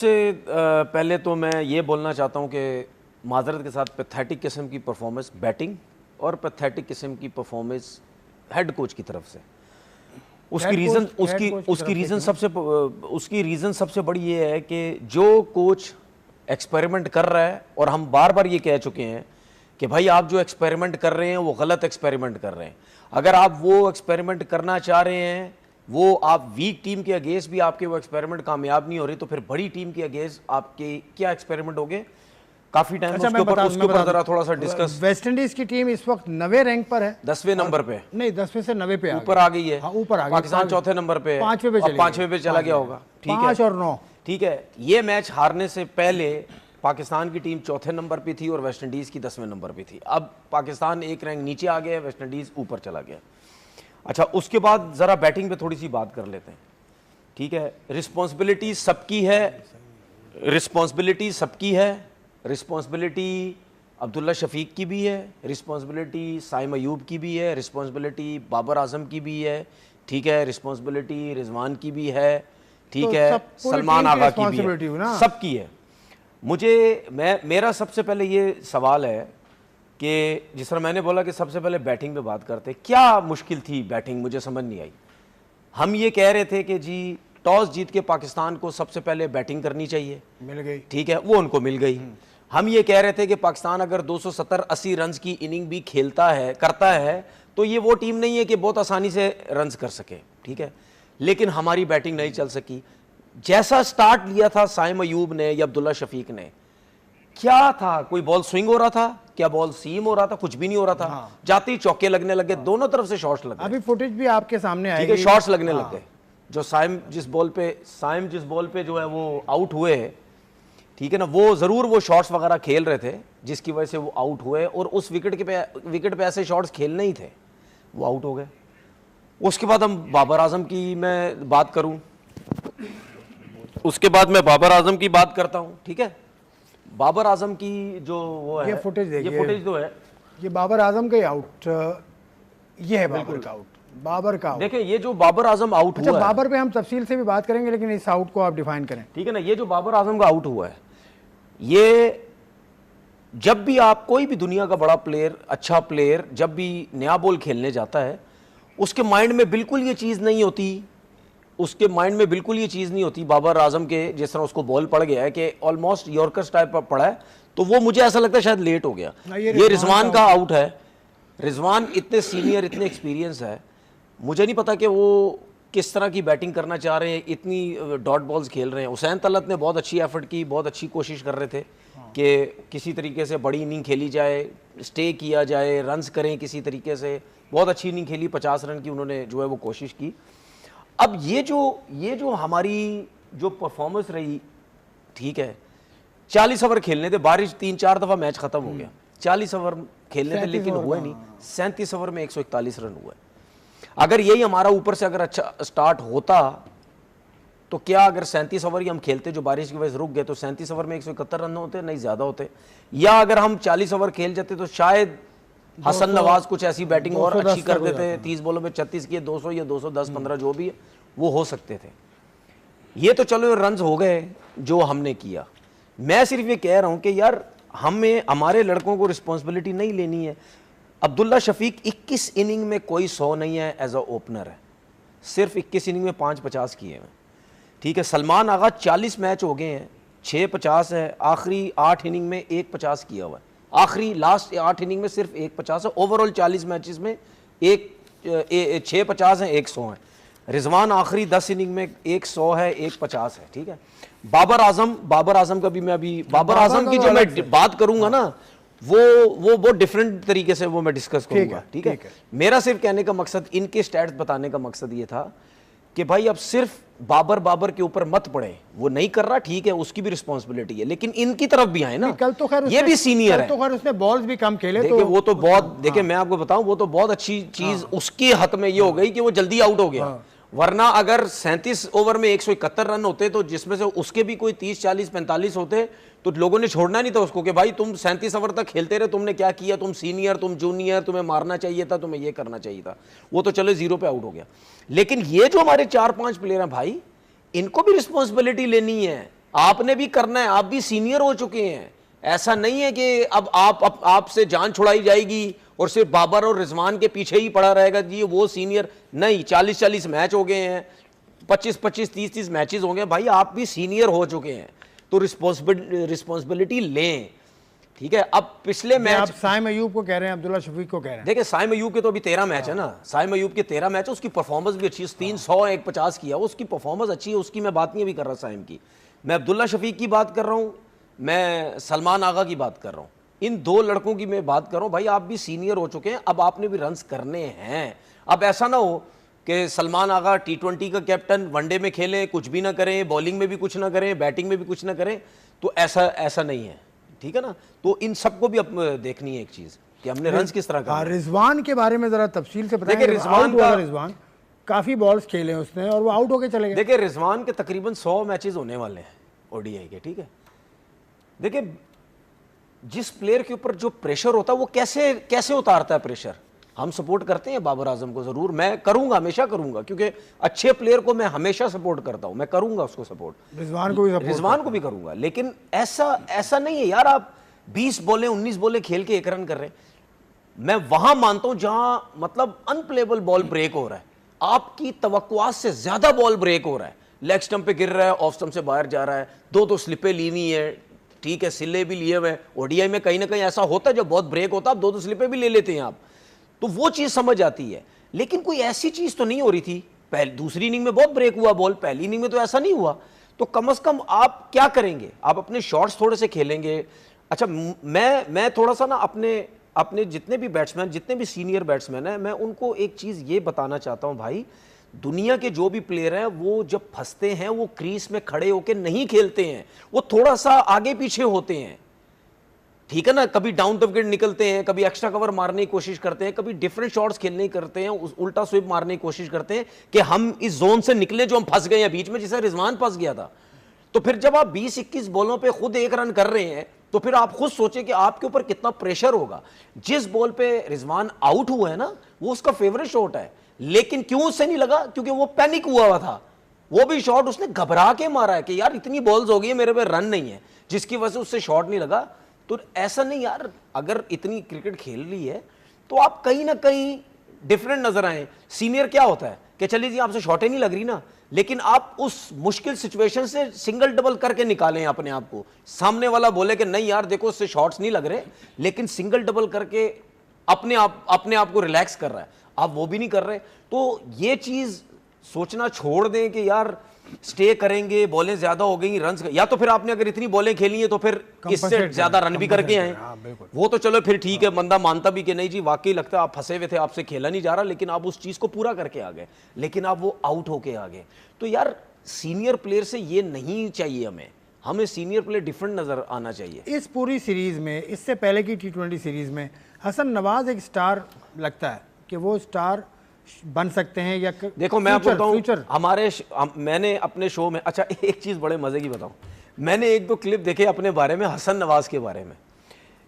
से पहले तो मैं ये बोलना चाहता हूँ कि माजरत के साथ पैथेटिक किस्म की परफॉर्मेंस बैटिंग और पैथेटिक किस्म की परफॉर्मेंस हेड कोच की तरफ से। उसकी रीज़न सबसे बड़ी ये है कि जो कोच एक्सपेरिमेंट कर रहा है, और हम बार बार ये कह चुके हैं कि भाई आप जो एक्सपेरिमेंट कर रहे हैं वो गलत एक्सपेरिमेंट कर रहे हैं। अगर आप वो एक्सपेरिमेंट करना चाह रहे हैं, वो आप वीक टीम के अगेंस्ट भी आपके वो एक्सपेरिमेंट कामयाब नहीं हो रही, तो फिर बड़ी टीम के अगेंस्ट आपके क्या एक्सपेरिमेंट हो गए? काफी टाइम उसके ऊपर जरा थोड़ा सा डिस्कस। वेस्ट इंडीज की टीम इस वक्त 9वें रैंक पर है, 10वें नंबर पे, नहीं 10वें से 9वें पे ऊपर आ गई है। हाँ, ऊपर आ गई। पाकिस्तान चौथे नंबर पे, 5वें पे चला गया होगा। ठीक है, 5 और 9। ठीक है, ये मैच हारने से पहले पाकिस्तान की टीम चौथे नंबर पे थी और वेस्ट इंडीज की 10वें नंबर पे थी। अब पाकिस्तान एक रैंक नीचे आ गया, वेस्ट इंडीज ऊपर चला गया। अच्छा, उसके बाद जरा बैटिंग पे थोड़ी सी बात कर लेते हैं। ठीक है, रिस्पॉन्सिबिलिटी सबकी है, रिस्पॉन्सिबिलिटी अब्दुल्ला शफीक की भी है, रिस्पॉन्सिबिलिटी साइम अयूब की भी है, रिस्पॉन्सिबिलिटी बाबर आजम की भी है, ठीक है, रिस्पॉन्सिबिलिटी रिजवान की भी है, ठीक तो है, सलमान आगा की भी है, सबकी है। मेरा सबसे पहले ये सवाल है कि जिस तरह मैंने बोला कि सबसे पहले बैटिंग पे बात करते, क्या मुश्किल थी बैटिंग, मुझे समझ नहीं आई। हम ये कह रहे थे कि जी टॉस जीत के पाकिस्तान को सबसे पहले बैटिंग करनी चाहिए, मिल गई, ठीक है, वो उनको मिल गई। हम ये कह रहे थे कि पाकिस्तान अगर 270-80 रन की इनिंग भी करता है तो ये वो टीम नहीं है कि बहुत आसानी से रन कर सके, ठीक है, लेकिन हमारी बैटिंग नहीं चल सकी। जैसा स्टार्ट लिया था साइम अयूब ने या अब्दुल्ला शफीक ने, क्या था, कोई बॉल स्विंग हो रहा था क्या, बॉल सीम हो रहा था, कुछ भी नहीं हो रहा था। हाँ। जाती चौके लगने लगे, दोनों तरफ से शॉट्स लगे। अभी फुटेज भी आपके सामने आएगी, ठीक है, शॉट्स लगने लग गए। जो साइम जिस बॉल पे जो है वो आउट हुए, ठीक है ना, वो जरूर वो शॉट्स वगैरह खेल रहे थे जिसकी वजह से वो आउट हुए, और उस विकेट पे ऐसे शॉट्स खेलने ही थे, वो आउट हो गए। उसके बाद हम बाबर आजम की मैं बात करूं, उसके बाद मैं बाबर आजम की बात करता हूं। ठीक है, बाबर आजम की जो वो है, ये फुटेज देखिए, ये फुटेज जो है, ये बाबर आजम का आउट, ये है बाबर का आउट, बाबर का। देखिए ये जो बाबर आजम आउट हुआ है, बाबर पे हम तफसील से भी बात करेंगे, लेकिन इस आउट को आप डिफाइन करें। ठीक है ना, ये जो बाबर आजम का आउट हुआ है, ये जब भी आप कोई भी दुनिया का बड़ा प्लेयर, अच्छा प्लेयर जब भी नया बॉल खेलने जाता है, उसके माइंड में बिल्कुल ये चीज़ नहीं होती, बाबर आजम के जिस तरह उसको बॉल पड़ गया है कि ऑलमोस्ट यॉर्कर्स टाइप पर पड़ा है, तो वो मुझे ऐसा लगता है शायद लेट हो गया। ये रिजवान का आउट है। रिजवान इतने सीनियर, इतने एक्सपीरियंस है, मुझे नहीं पता कि वो किस तरह की बैटिंग करना चाह रहे हैं, इतनी डॉट बॉल्स खेल रहे हैं। हुसैन तलत ने बहुत अच्छी एफर्ट की, बहुत अच्छी कोशिश कर रहे थे कि किसी तरीके से बड़ी इनिंग खेली जाए, स्टे किया जाए, रन्स करें किसी तरीके से। बहुत अच्छी इनिंग खेली, 50 रन की उन्होंने जो है वो कोशिश की। अब ये जो हमारी जो परफॉर्मेंस रही, ठीक है, 40 ओवर खेलने थे, बारिश 3-4 दफ़ा मैच ख़त्म हो गया, 40 ओवर खेलने थे लेकिन हुए नहीं। 37 ओवर में 141 रन हुए। अगर यही हमारा ऊपर से अगर अच्छा स्टार्ट होता तो क्या, अगर 37 ओवर ही हम खेलते जो बारिश की वजह से रुक गए, तो 37 ओवर में 171 रन होते, नहीं ज़्यादा होते। या अगर हम 40 ओवर खेल जाते तो शायद हसन नवाज कुछ ऐसी बैटिंग और अच्छी कर देते, 30 बॉलों में 36 किए, 200 या 210-15 जो भी वो हो सकते थे। ये तो चलो रन हो गए जो हमने किया। मैं सिर्फ ये कह रहा हूं कि यार हमारे लड़कों को रिस्पॉन्सिबिलिटी नहीं लेनी है। अब्दुल्ला शफीक 21 इनिंग में कोई 100 नहीं है, एज अ ओपनर है, सिर्फ 21 इनिंग में 5-50 किए हैं, ठीक है। सलमान आगा 40 मैच हो गए हैं, 6-50 है, आखिरी 8 इनिंग में 1-50 किया हुआ है, आखिरी लास्ट 8 इनिंग में सिर्फ 1-50 है। ओवरऑल 40 मैचेस में 6-50 है, 1-100 है। रिजवान आखिरी 10 इनिंग में 1-100 है, 1-50 है, ठीक है। बाबर आजम का भी मैं अभी बाबर आजम की जो मैं बात करूंगा ना, वो डिफरेंट तरीके से वो मैं डिस्कस करूंगा, ठीक है। मेरा सिर्फ कहने का मकसद, इनके स्टैट्स बताने का मकसद ये था कि भाई अब सिर्फ बाबर के ऊपर मत पड़े, वो नहीं कर रहा, ठीक है, उसकी भी रिस्पॉन्सिबिलिटी है, लेकिन इनकी तरफ भी आए ना। कल तो खैर ये भी सीनियर है, तो खैर उसने बॉल्स भी कम खेले, देखिए वो तो बहुत, देखिए मैं आपको बताऊं, वो तो बहुत अच्छी चीज उसके हक में ये हो गई कि वो जल्दी आउट हो गया। वरना अगर 37 ओवर में 171 रन होते, तो जिसमें से उसके भी कोई 30, 40, 45 होते, तो लोगों ने छोड़ना नहीं था उसको कि भाई तुम 37 ओवर तक खेलते रहे, तुमने क्या किया, तुम सीनियर, तुम जूनियर, तुम्हें मारना चाहिए था, तुम्हें ये करना चाहिए था। वो तो चलो 0 पे आउट हो गया। लेकिन ये जो हमारे 4-5 प्लेयर हैं भाई, इनको भी रिस्पॉन्सिबिलिटी लेनी है आपने भी करना है, आप भी सीनियर हो चुके हैं। ऐसा नहीं है कि अब आपसे जान छुड़ाई जाएगी और सिर्फ बाबर और रिजवान के पीछे ही पड़ा रहेगा जी वो सीनियर। नहीं, 40-40 मैच हो गए हैं, 25-25 30-30 मैचेस हो गए भाई, आप भी सीनियर हो चुके हैं, तो रिस्पॉन्सिबिलिटी लें, ठीक है। अब पिछले मैच आप साइम अयूब को कह रहे हैं, अब्दुल्ला शफीक को कह रहे हैं। देखिए साइम अयूब के तो अभी 13 मैच है ना, साइम अयूब के 13 मैच है, उसकी परफॉर्मेंस भी अच्छी है, 300 150 किया, उसकी परफॉर्मेंस अच्छी है, उसकी मैं बात नहीं भी कर रहा साइम की, मैं अब्दुल्ला शफीक की बात कर रहा हूँ, मैं सलमान आगा की बात कर रहा हूँ, इन दो लड़कों की मैं बात कर रहा हूँ। भाई आप भी सीनियर हो चुके हैं, अब आपने भी रन्स करने हैं। अब ऐसा ना हो कि सलमान आगा T20 का कैप्टन, वनडे में खेलें कुछ भी ना करें, बॉलिंग में भी कुछ ना करें, बैटिंग में भी कुछ ना करें, तो ऐसा नहीं है, ठीक है ना। तो इन सबको भी अब देखनी है एक चीज कि हमने रन्स किस तरह करना है। रिजवान के बारे में जरा तफसील से बताएं। देखिए रिजवान काफी बॉल्स खेले उसने और वो आउट होके चले गए। देखिए रिजवान के तकरीबन 100 मैचेस होने वाले हैं ओडीआई के, ठीक है। देखिए जिस प्लेयर के ऊपर जो प्रेशर होता है वो कैसे उतारता है प्रेशर। हम सपोर्ट करते हैं बाबर आजम को, जरूर मैं करूंगा, हमेशा करूंगा, क्योंकि अच्छे प्लेयर को मैं हमेशा सपोर्ट करता हूं, मैं करूंगा उसको सपोर्ट, रिजवान को भी करूंगा। लेकिन ऐसा नहीं है यार, आप 20 बॉलें 19 बॉलें खेल के 1 रन कर रहे हैं। मैं वहां मानता हूं जहां मतलब अनप्लेबल बॉल ब्रेक हो रहा है, आपकी तवक्कुआत से ज्यादा बॉल ब्रेक हो रहा है, लेग स्टंप पे गिर रहा है, ऑफ स्टंप से बाहर जा रहा है, 2 स्लिपें ली हुई है, ठीक है, सिले भी लिए हुए। ओडीआई में कहीं ना कहीं ऐसा होता है जब बहुत ब्रेक होता है, आप 2 स्लिपें भी ले लेते हैं आप, तो वो चीज समझ आती है। लेकिन कोई ऐसी चीज तो नहीं हो रही थी। दूसरी इनिंग में बहुत ब्रेक हुआ बॉल, पहली इनिंग में तो ऐसा नहीं हुआ। तो कम से कम आप क्या करेंगे, आप अपने शॉट्स थोड़े से खेलेंगे। अच्छा मैं थोड़ा सा ना अपने जितने भी बैट्समैन, जितने भी सीनियर बैट्समैन हैं, मैं उनको एक चीज ये बताना चाहता हूं भाई, दुनिया के जो भी प्लेयर हैं वो जब फंसते हैं वो क्रीज में खड़े होकर नहीं खेलते हैं, वो थोड़ा सा आगे पीछे होते हैं, ठीक है ना। कभी डाउन द विकेट निकलते हैं, कभी एक्स्ट्रा कवर मारने की कोशिश करते हैं, कभी डिफरेंट शॉट्स खेलने की करते हैं, उल्टा स्वीप मारने की कोशिश करते हैं कि हम इस जोन से निकले जो हम फंस गए हैं बीच में, जिसे रिजवान फंस गया था। तो फिर जब आप 20-21 बॉलों पे खुद 1 रन कर रहे हैं, तो फिर आप खुद सोचें कि आपके ऊपर कितना प्रेशर होगा। जिस बॉल पे रिजवान आउट हुआ है ना, वो उसका फेवरेट शॉट है, लेकिन क्यों उससे नहीं लगा, क्योंकि वो पैनिक हुआ था। वो भी शॉट उसने घबरा के मारा है कि यार इतनी बॉल्स हो गई है, मेरे पे रन नहीं है, जिसकी वजह से उससे शॉट नहीं लगा। तो ऐसा नहीं यार, अगर इतनी क्रिकेट खेल रही है तो आप कहीं ना कहीं डिफरेंट नजर आए। सीनियर क्या होता है कि चलिए जी आपसे शॉटें नहीं लग रही ना, लेकिन आप उस मुश्किल सिचुएशन से सिंगल डबल करके निकालें अपने आप को। सामने वाला बोले कि नहीं यार देखो उससे शॉट्स नहीं लग रहे, लेकिन सिंगल डबल करके अपने आप को रिलैक्स कर रहा है, आप वो भी नहीं कर रहे। तो ये चीज सोचना छोड़ दें कि यार स्टे करेंगे, बॉलें ज्यादा हो गई, रन, या तो फिर आपने अगर इतनी बॉलें खेली है तो फिर इससे ज्यादा रन भी करके आए, वो तो चलो फिर ठीक है, बंदा मानता भी कि नहीं जी वाकई लगता है आप फंसे हुए थे, आपसे खेला नहीं जा रहा, लेकिन आप उस चीज को पूरा करके आ गए, लेकिन आप वो आउट होके आ गए। तो यार सीनियर प्लेयर से ये नहीं चाहिए, हमें सीनियर प्लेयर डिफरेंट नजर आना चाहिए। इस पूरी सीरीज में, इससे पहले की T20 सीरीज में हसन नवाज एक स्टार लगता है कि वो स्टार बन सकते हैं या देखो मैं आपको बताऊं, मैंने अपने शो में, अच्छा एक चीज बड़े मजे की बताऊं, मैंने 1-2 क्लिप देखे अपने बारे में, हसन नवाज के बारे में,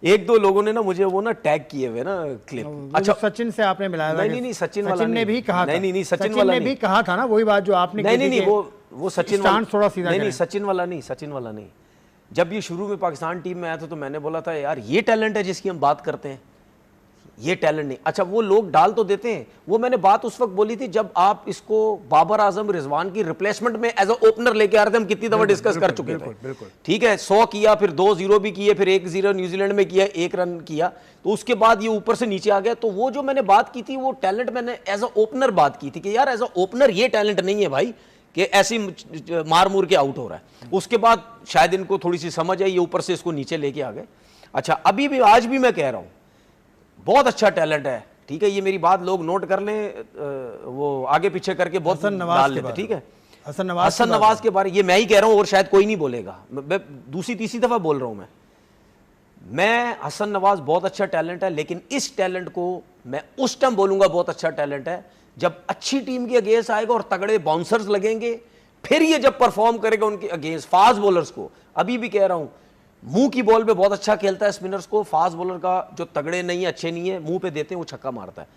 1-2 लोगों ने ना मुझे वो ना टैग किए हुए ना क्लिप। अच्छा सचिन से आपने मिलाया? नहीं सचिन ने भी कहा, नहीं सचिन ने भी कहा था ना, वही बात जो आपने, नहीं वो सचिन थोड़ा सीधा, नहीं सचिन वाला नहीं। जब ये शुरू में पाकिस्तान टीम में आया था तो मैंने बोला था यार ये टैलेंट है जिसकी हम बात करते हैं, ये टैलेंट नहीं। अच्छा वो लोग डाल तो देते हैं, वो मैंने बात उस वक्त बोली थी जब आप इसको बाबर आजम रिजवान की रिप्लेसमेंट में एज अ ओपनर लेके आ रहे थे, हम कितनी दफा डिस्कस कर चुके थे, ठीक है। 100 किया, फिर 2-0 भी किए, फिर 1-0 न्यूजीलैंड में किया, 1 रन किया, तो उसके बाद ये ऊपर से नीचे आ गया। तो वो जो मैंने बात की थी वो टैलेंट मैंने एज अ ओपनर बात की थी कि यार एज अ ओपनर ये टैलेंट नहीं है भाई कि ऐसी मार मूर के आउट हो रहा है। उसके बाद शायद इनको थोड़ी सी समझ आई, ये ऊपर से इसको नीचे लेके आ गए। अच्छा अभी भी आज भी मैं कह रहा हूं बहुत अच्छा टैलेंट है, ठीक है, ये मेरी बात लोग नोट कर लें, वो आगे पीछे करके बहुत डाल लेते, ठीक है। हसन नवाज के बारे ये मैं ही कह रहा हूं और शायद कोई नहीं बोलेगा, मैं दूसरी तीसरी दफा बोल रहा हूं। मैं हसन नवाज बहुत अच्छा टैलेंट है, लेकिन इस टैलेंट को मैं उस टाइम बोलूंगा बहुत अच्छा टैलेंट है जब अच्छी टीम के अगेंस्ट आएगा और तगड़े बाउंसर्स लगेंगे, फिर ये जब परफॉर्म करेगा उनके अगेंस्ट फास्ट बॉलर्स को। अभी भी कह रहा हूं मुंह की बॉल पे बहुत अच्छा खेलता है स्पिनर्स को, फास्ट बॉलर का जो तगड़े नहीं है, अच्छे नहीं है, मुंह पे देते हैं वो छक्का मारता है।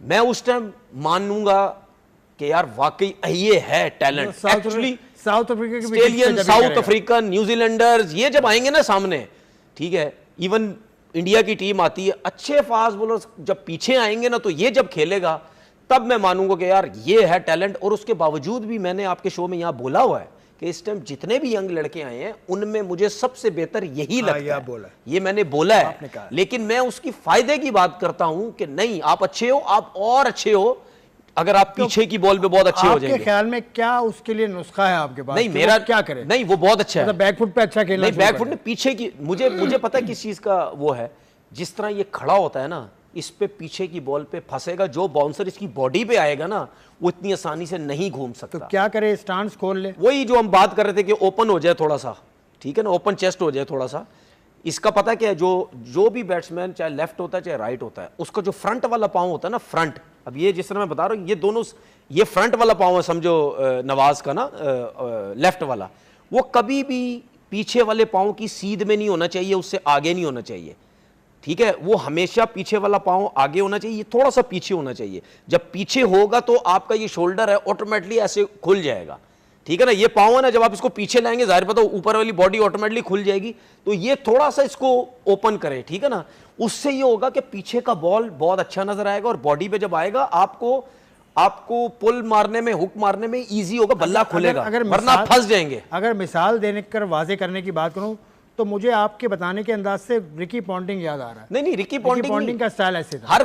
मैं उस टाइम मानूंगा कि यार वाकई ये है टैलेंट। एक्चुअली साउथ अफ्रीका के ऑस्ट्रेलियन, साउथ अफ्रीकन, न्यूजीलैंडर्स, ये जब आएंगे ना सामने, ठीक है, इवन इंडिया की टीम आती है, अच्छे फास्ट बॉलर्स जब पीछे आएंगे ना, तो ये जब खेलेगा तब मैं मानूंगा कि यार ये है टैलेंट। और उसके बावजूद भी मैंने आपके शो में यहां बोला हुआ है कि इस टाइम जितने भी यंग लड़के आए हैं उनमें मुझे सबसे बेहतर यही लगता है, ये मैंने बोला है। लेकिन मैं उसकी फायदे की बात करता हूं कि नहीं, आप अच्छे हो, आप और अच्छे हो अगर आप पीछे की बॉल पे बहुत अच्छे हो जाएंगे। आपके ख्याल में क्या उसके लिए नुस्खा है आपके पास? नहीं, मेरा क्या करे? नहीं, वो बहुत अच्छा है, बैकफुट पे अच्छा खेलना। नहीं, बैकफुट में पीछे की, मुझे पता है किस चीज का वो है, जिस तरह ये खड़ा होता है ना, इस पे पीछे की बॉल पे फंसेगा, जो बाउंसर इसकी बॉडी पे आएगा ना, वो इतनी आसानी से नहीं घूम सकता। तो क्या करे, स्टांस खोल ले। वही जो हम बात कर रहे थे कि ओपन हो जाए थोड़ा सा, ठीक है ना, ओपन चेस्ट हो जाए थोड़ा सा। इसका पता क्या है, जो भी बैट्समैन चाहे लेफ्ट होता है चाहे राइट होता है, उसका जो फ्रंट वाला पाँव होता है ना, फ्रंट, अब ये जिस तरह मैं बता रहा हूँ, ये दोनों, ये फ्रंट वाला पाँव है समझो नवाज का ना, लेफ्ट वाला, वो कभी भी पीछे वाले पाँव की सीध में नहीं होना चाहिए, उससे आगे नहीं होना चाहिए, ठीक है, वो हमेशा पीछे वाला पाँव आगे होना चाहिए, ये थोड़ा सा पीछे होना चाहिए। जब पीछे होगा तो आपका ये शोल्डर है ऑटोमेटिकली ऐसे खुल जाएगा, ठीक है ना, ये पाँव है ना, जब आप इसको पीछे लाएंगे जाहिर पता ऊपर वाली बॉडी ऑटोमेटिकली खुल जाएगी, तो ये थोड़ा सा इसको ओपन करें, ठीक है ना, उससे ये होगा कि पीछे का बॉल बहुत अच्छा नजर आएगा और बॉडी पे जब आएगा आपको पुल मारने में, हुक मारने में इजी होगा, बल्ला खुलेगा, वरना आप फंस जाएंगे। अगर मिसाल देने कर वाजे करने की बात करूं तो मुझे आपके बताने के अंदाज से रिकी पॉन्टिंग याद आ रहा है। नहीं, रिकी पॉन्टिंग का स्टाइल ऐसे था। हर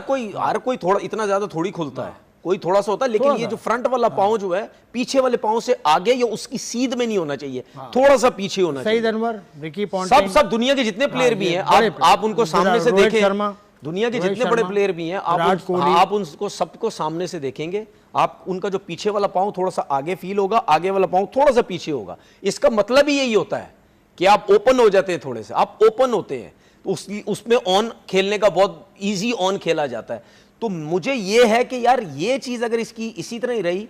कोई थोड़ा, इतना ज्यादा थोड़ी खुलता है, कोई थोड़ा सा होता है, लेकिन ये जो फ्रंट वाला पाँव जो है पीछे वाले पाँव से आगे या उसकी सीध में नहीं होना चाहिए, थोड़ा सा पीछे होना चाहिए। सईद अनवर, रिकी पॉन्टिंग, सब दुनिया के जितने प्लेयर भी हैं, आप उनको सामने से देखें, दुनिया के जितने बड़े प्लेयर भी हैं, आप उनको सबको सामने से देखेंगे, आप उनका जो पीछे वाला पाँव थोड़ा सा आगे फील होगा, आगे वाला पाँव थोड़ा सा पीछे होगा। इसका मतलब ही यही होता है कि आप ओपन हो जाते हैं, थोड़े से आप ओपन होते हैं, तो उसमें ऑन खेलने का बहुत इजी ऑन खेला जाता है। तो मुझे ये है कि यार ये चीज अगर इसकी इसी तरह ही रही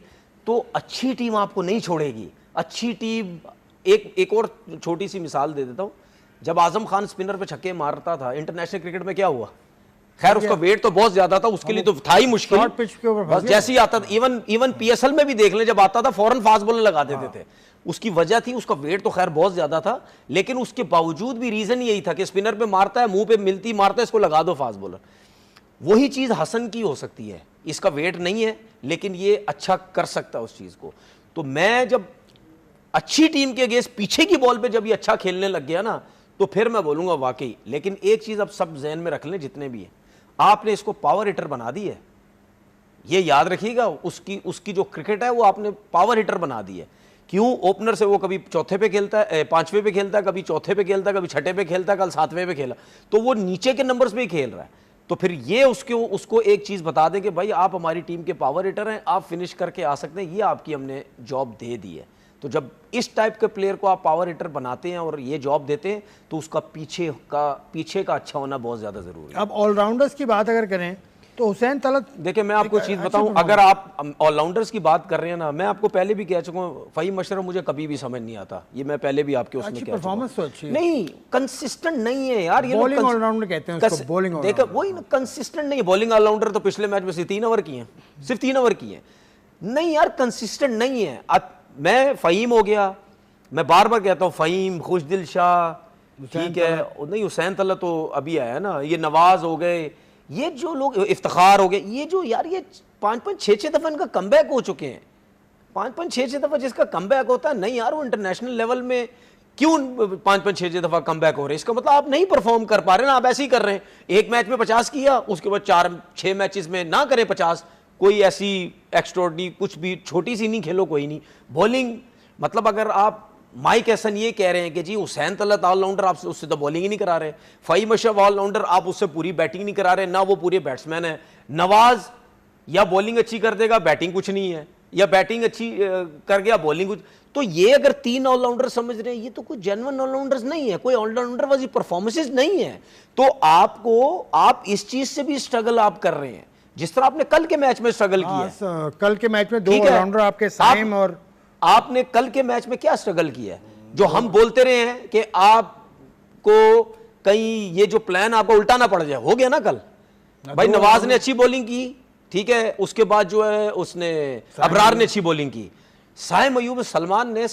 तो अच्छी टीम आपको नहीं छोड़ेगी। अच्छी टीम, एक और छोटी सी मिसाल दे देता हूं, जब आजम खान स्पिनर पे छक्के मारता था इंटरनेशनल क्रिकेट में, क्या हुआ, खैर उसका वेट तो बहुत ज्यादा था, उसके लिए तो था ही मुश्किल, बस जैसे ही आता था, इवन पीएसएल में भी देख ले, जब आता था फौरन फास्ट बॉलर लगा देते थे। उसकी वजह थी, उसका वेट तो खैर बहुत ज्यादा था, लेकिन उसके बावजूद भी रीजन यही था कि स्पिनर पे मारता है, मुंह पे मिलती मारता है, इसको लगा दो फास्ट बॉलर। वही चीज हसन की हो सकती है, इसका वेट नहीं है लेकिन ये अच्छा कर सकता है उस चीज को। तो मैं जब अच्छी टीम के अगेंस्ट पीछे की बॉल पे जब ये अच्छा खेलने लग गया ना, तो फिर मैं बोलूंगा वाकई। लेकिन एक चीज अब सब जहन में रख लें जितने भी हैं, आपने इसको पावर हिटर बना दी है, ये याद रखिएगा, उसकी जो क्रिकेट है वो आपने पावर हिटर बना दी है। क्यों? ओपनर से वो कभी चौथे पे खेलता है, पांचवें पे खेलता है, कभी चौथे पे खेलता है, कभी छठे पे खेलता है, कल सातवें पे खेला, तो वो नीचे के नंबर्स पे ही खेल रहा है। तो फिर ये उसको एक चीज बता दे कि भाई आप हमारी टीम के पावर हिटर हैं, आप फिनिश करके आ सकते हैं, ये आपकी हमने जॉब दे दी है। तो जब इस टाइप के प्लेयर को आप पावर हिटर बनाते हैं और ये जॉब देते हैं, तो उसका पीछे का अच्छा होना बहुत ज्यादा जरूरी है। अब ऑलराउंडर्स की बात अगर करें तो हुसैन तलत, देखिए मैं आपको चीज बताऊं, अगर आप ऑलराउंडर्स की बात कर रहे हैं ना, मैं आपको पहले भी कह चुका हूं, फ़हीम अशरफ मुझे कभी भी समझ नहीं आता, ये मैं पहले भी आपके उसमें कह चुका हूं। परफॉर्मेंस तो अच्छी है, नहीं कंसिस्टेंट नहीं है यार, ये बॉलिंग ऑलराउंडर कहते हैं उसको, बॉलिंग देखो वही ना, कंसिस्टेंट नहीं है। बॉलिंग ऑलराउंडर तो पिछले मैच में सिर्फ 3 ओवर किए हैं, सिर्फ 3 ओवर किए, नहीं यार कंसिस्टेंट नहीं है। मैं फ़हीम हो गया, मैं बार बार कहता हूँ फ़हीम, खुशदिल शाह, ठीक है, नहीं हुसैन तलत तो अभी आया ना, ये नवाज हो गए, ये जो लोग, इफ्तिखार हो गए, ये जो यार ये 5-5 6-6 दफा इनका कमबैक हो चुके हैं, 5-5 6-6 दफा जिसका कमबैक होता है, नहीं यार वो इंटरनेशनल लेवल में क्यों 5-5 6-6 दफा कमबैक हो रहे हैं? इसका मतलब आप नहीं परफॉर्म कर पा रहे ना, आप ऐसे ही कर रहे हैं। एक मैच में 50 किया, उसके बाद 4-6 मैचेस में ना करें 50, कोई ऐसी एक्स्ट्राऑर्डिनरी कुछ भी छोटी सी नहीं खेलो, कोई नहीं। बॉलिंग मतलब अगर आप माइक हसन ये कह रहे हैं कि जी हुसैन तलत ऑलराउंडर, आप उससे तो बॉलिंग ही नहीं करा रहे, फ़हीम अशरफ ऑलराउंडर, आप उससे पूरी बैटिंग नहीं करा रहे, ना वो पूरे बैट्समैन है। नवाज या बॉलिंग अच्छी कर देगा, बैटिंग कुछ नहीं है, या बैटिंग अच्छी कर गया, बॉलिंग कुछ। तो ये अगर 3 ऑलराउंडर समझ रहे हैं, ये तो कोई जेन्युइन ऑलराउंडर्स नहीं है, कोई ऑलराउंडर वाली परफॉर्मेंसेज नहीं है। तो आप इस चीज से भी स्ट्रगल आप कर रहे हैं, जिस तरह आपने कल के मैच में स्ट्रगल किया। कल के मैच में 2 ऑलराउंडर आपके साइम, और आपने कल के मैच में क्या स्ट्रगल किया है? जो हम बोलते रहे हैं कि आपको कहीं ये जो प्लान आपको उल्टा ना पड़ जाए, हो गया ना कल। भाई नवाज ने अच्छी बॉलिंग की, ठीक है, उसके बाद जो है उसने अबरार ने अच्छी बॉलिंग की, साइम अयूब, सलमान ने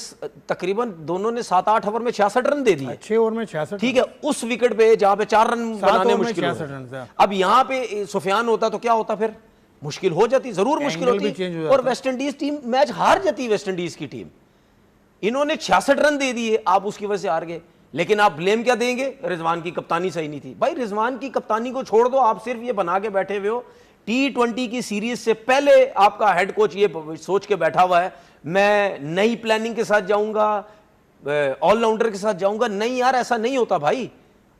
तकरीबन दोनों ने 7-8 ओवर में 66 रन दे दिए। 6 ओवर में 66, ठीक है, उस विकेट पे जहां पे 4 रन बनाने मुश्किल 66 रन हो। था। अब यहां पे सुफियान होता तो क्या होता, फिर मुश्किल हो जाती, जरूर मुश्किल एंगल भी होती, चेंज हो और जाता। वेस्ट इंडीज टीम मैच हार जाती। वेस्ट इंडीज की टीम, इन्होंने 66 रन दे दिए, आप उसकी वजह से हार गए। लेकिन आप ब्लेम क्या देंगे, रिजवान की कप्तानी सही नहीं थी। भाई रिजवान की कप्तानी को छोड़ दो, आप सिर्फ ये बना के बैठे हुए हो T20 की सीरीज से पहले आपका हेड कोच ये सोच के बैठा हुआ है मैं नई प्लानिंग के साथ जाऊंगा, ऑलराउंडर के साथ जाऊंगा। नहीं यार, ऐसा नहीं होता भाई।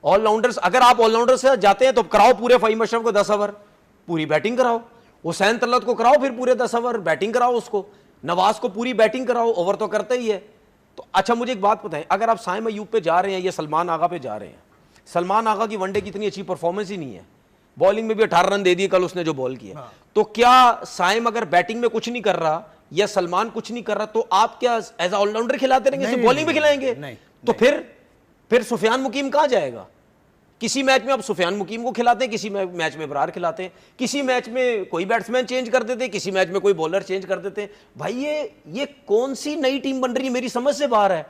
ऑलराउंडर्स, अगर आप ऑलराउंडर से जाते हैं तो कराओ पूरे फ़हीम अशरफ को 10 ओवर पूरी बैटिंग कराओ, हुसैन तलत को कराओ फिर पूरे 10 ओवर बैटिंग कराओ, उसको नवाज को पूरी बैटिंग कराओ, ओवर तो करते ही है। तो अच्छा मुझे एक बात बताएं, अगर आप साइम अयूब पे जा रहे हैं या सलमान आगा पे जा रहे हैं, सलमान आगा की वनडे की इतनी अच्छी परफॉर्मेंस ही नहीं है, बॉलिंग में भी 18 रन दे दिए कल उसने जो बॉल किया। तो क्या साइम अगर बैटिंग में कुछ नहीं कर रहा या सलमान कुछ नहीं कर रहा तो आप क्या एज ऑलराउंडर खिलाते रहेंगे, सिर्फ बॉलिंग भी खिलाएंगे? तो फिर सुफियान मुकीम कहां जाएगा? किसी मैच में आप सुफियान मुकीम को खिलाते हैं, किसी मैच में इब्रार खिलाते हैं, किसी मैच में कोई बैट्समैन चेंज कर देते हैं, किसी मैच में कोई बॉलर चेंज कर देते हैं। भाई ये कौन सी नई टीम बन रही है, मेरी समझ से बाहर है।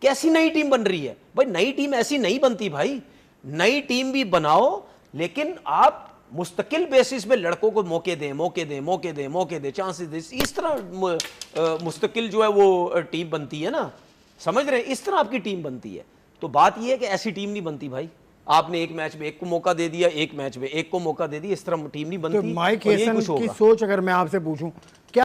कैसी नई टीम बन रही है भाई? नई टीम ऐसी नहीं बनती भाई। नई टीम भी बनाओ, लेकिन आप मुस्तकिल बेसिस पे लड़कों को मौके दें, चांसेस दें। इस तरह मुस्तकिल जो है वो टीम बनती है ना, समझ रहे हैं? इस तरह आपकी टीम बनती है। तो बात यह है कि ऐसी टीम नहीं बनती भाई। आपने एक मैच में एक को मौका दे दिया, एक मैच में एक को मौका दे दिया, इस तरह टीम नहीं बनती। तो माइक हेसन की सोच अगर मैं आपसे पूछूं, क्या